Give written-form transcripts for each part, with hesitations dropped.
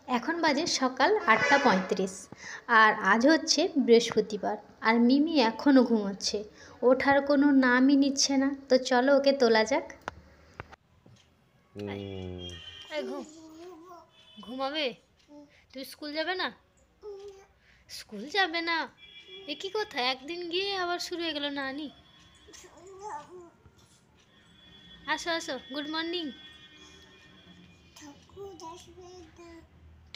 এখন বাজে সকাল 8:35 আর আজ হচ্ছে বৃহস্পতিবার। আর মিমি এখনও ঘুমোচ্ছে, ওঠার কোনো নামই নিচ্ছে না। তো চলো ওকে তোলা যাক। ঘুমাবে? তুই স্কুল যাবে না? স্কুল যাবে না? এ কি কথা, একদিন গিয়ে আবার শুরু হয়ে গেল নানি। আসো আসো, গুড মর্নিং।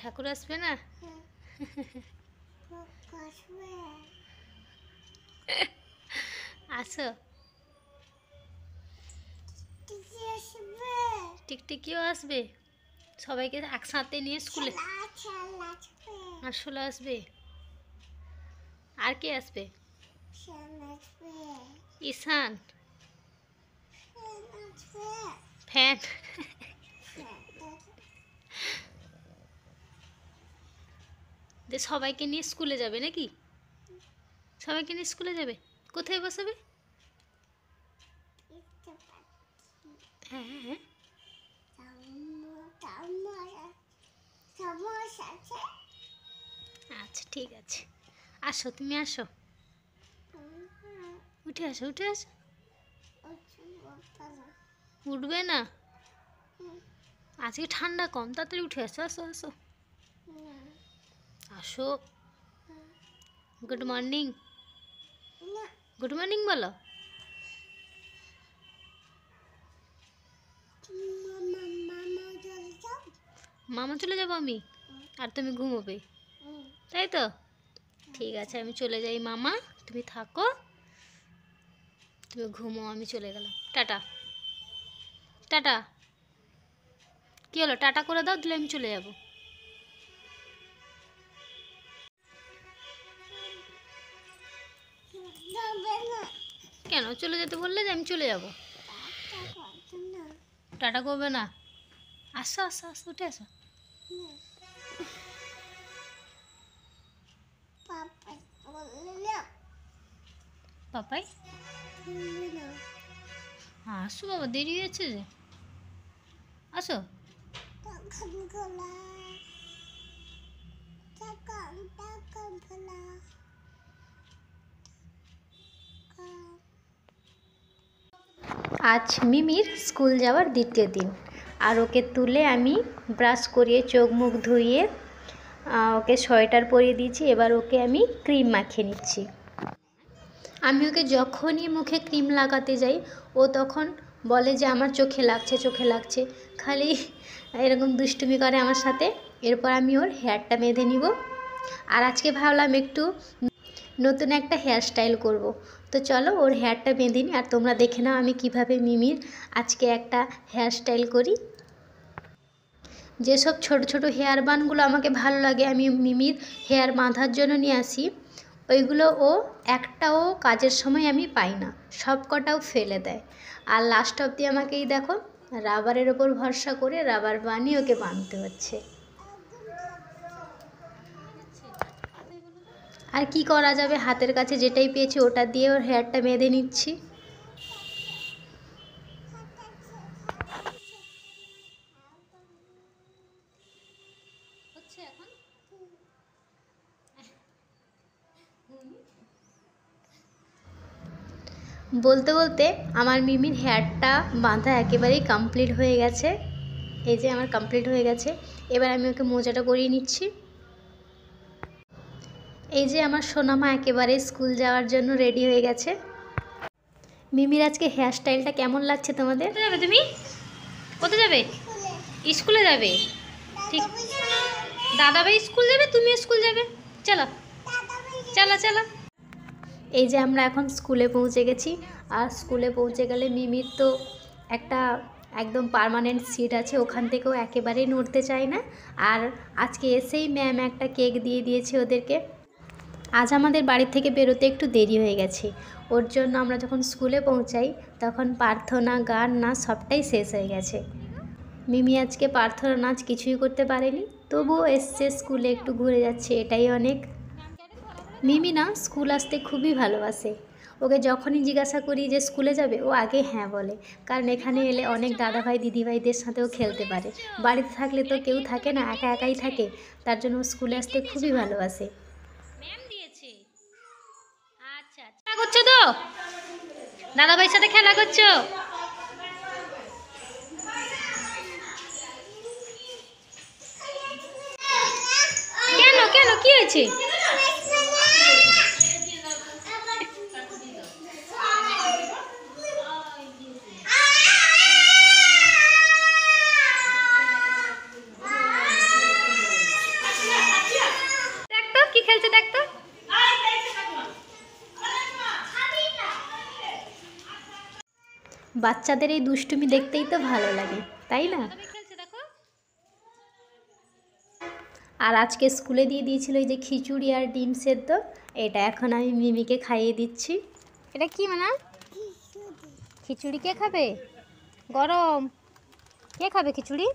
ঠাকুর আসবে না? আসো। টিকটিকিও আসবে, সবাইকে একসাথে নিয়ে স্কুলে। আসলে আসবে। আর কে আসবে? ঈশান। ফ্যান। সবাইকে নিয়ে স্কুলে যাবে নাকি? সবাইকে নিয়ে স্কুলে যাবে? কোথায় বসাবে? হ্যাঁ হ্যাঁ, আচ্ছা ঠিক আছে। আসো, তুমি আসো, উঠে আসো উঠে আসো। উঠবে না? আজকে ঠান্ডা কম, তাড়াতাড়ি উঠে আসো। আসো আসো আসো। Good morning. গুড মর্নিং বলো। মামা চলে যাবো আমি, আর তুমি ঘুমোবে, তাই তো? ঠিক আছে, আমি চলে যাই মামা, তুমি থাকো, তুমি ঘুমো, আমি চলে গেলাম। টাটা। টাটা। কি হলো, টাটা করে দাও, দিলে আমি চলে যাব। কেন চলে যেতে বললে? যে আমি চলে যাব। টাটা করবে না? আসো আসো আসো, উঠে আসো। পাপাই আসো বাবা, দেরি হয়েছে যে, আসো। আজ মিমির স্কুল যাওয়ার দ্বিতীয় দিন, আর ওকে তুলে আমি ব্রাশ করিয়ে চোখ মুখ ধুইয়ে ওকে সোয়েটার পরিয়ে দিয়েছি। এবার ওকে আমি ক্রিম মাখিয়ে নিচ্ছি। আমি ওকে যখনই মুখে ক্রিম লাগাতে যাই, ও তখন বলে যে আমার চোখে লাগছে চোখে লাগছে, খালি এরকম দুষ্টুমি করে আমার সাথে। এরপর আমি ওর হেয়ারটা বেঁধে নিব। আর আজকে ভাবলাম একটু নতুন একটা হেয়ার স্টাইল করব। তো চলো ওর হেয়ারটা বেঁধে নিই, আর তোমরা দেখে নাও আমি কিভাবে মিমির আজকে একটা হেয়ার স্টাইল করি। যেসব ছোট ছোট হেয়ার বানগুলো আমাকে ভালো লাগে, আমি মিমির হেয়ার বাঁধার জন্য নিয়ে আসি। ওইগুলো ও একটাও কাজের সময় আমি পাই না, সব কটাও ফেলে দেয়। আর লাস্ট অবধি আমাকেই দেখো রাবারের ওপর ভরসা করে রাবার বানিয়ে ওকে বাঁধতে হচ্ছে। আর কি করা যাবে, হাতের কাছে যেটাই পেয়েছি ওটা দিয়ে ওর হেয়ারটা বেঁধে নিচ্ছি। বলতে বলতে আমার মিমির হেয়ারটা বাঁধা একেবারেই কমপ্লিট হয়ে গেছে। এই যে আমার কমপ্লিট হয়ে গেছে। এবার আমি ওকে মোজাটা পরিয়ে নিচ্ছি। এই যে আমার সোনামা একেবারে স্কুল যাওয়ার জন্য রেডি হয়ে গেছে। মিমির আজকে হেয়ার স্টাইলটা কেমন লাগছে তোমাদের? কোথায় যাবে তুমি? কোথায় যাবে? স্কুলে যাবে? ঠিক, দাদাভাই স্কুল যাবে, তুমি স্কুল যাবে। চলো চলো চলো। এই যে আমরা এখন স্কুলে পৌঁছে গেছি। আর স্কুলে পৌঁছে গেলে মিমির তো একটা একদম পার্মানেন্ট সিট আছে, ওখান থেকেও একেবারেই নড়তে চায় না। আর আজকে এসেই ম্যাম একটা কেক দিয়ে দিয়েছে ওদেরকে। আজ আমাদের বাড়ি থেকে বেরোতে একটু দেরি হয়ে গেছে, ওর জন্য আমরা যখন স্কুলে পৌঁছাই তখন প্রার্থনা গান নাচ সবটাই শেষ হয়ে গেছে। মিমি আজকে প্রার্থনা নাচ কিছুই করতে পারেনি, তবুও এসছে স্কুলে, একটু ঘুরে যাচ্ছে, এটাই অনেক। মিমি না স্কুল আসতে খুবই ভালোবাসে, ওকে যখনই জিজ্ঞাসা করি যে স্কুলে যাবে, ও আগে হ্যাঁ বলে, কারণ এখানে এলে অনেক দাদাভাই দিদিভাইদের সাথেও খেলতে পারে। বাড়িতে থাকলে তো কেউ থাকে না, একা একাই থাকে, তার জন্য স্কুলে আসতে খুবই ভালোবাসে। ম্যাম দিয়েছে। আচ্ছা, খেলা করছো তো, দাদাভাইয়ের সাথে খেলা করছো? কেন কেন কি হয়েছে? দেখতো কি খেলছে, দেখতো। বাচ্চাদের এই দুষ্টুমি দেখতেই তো ভালো লাগে, তাই না? আর আজকে স্কুলে দিয়ে দিয়েছিল এই যে খিচুড়ি আর ডিম সেদ্ধ, এটা এখন আমি মিমিকে খাইয়ে দিচ্ছি। এটা কি মানা? খিচুড়ি কে খাবে? গরম। কে খাবে খিচুড়ি?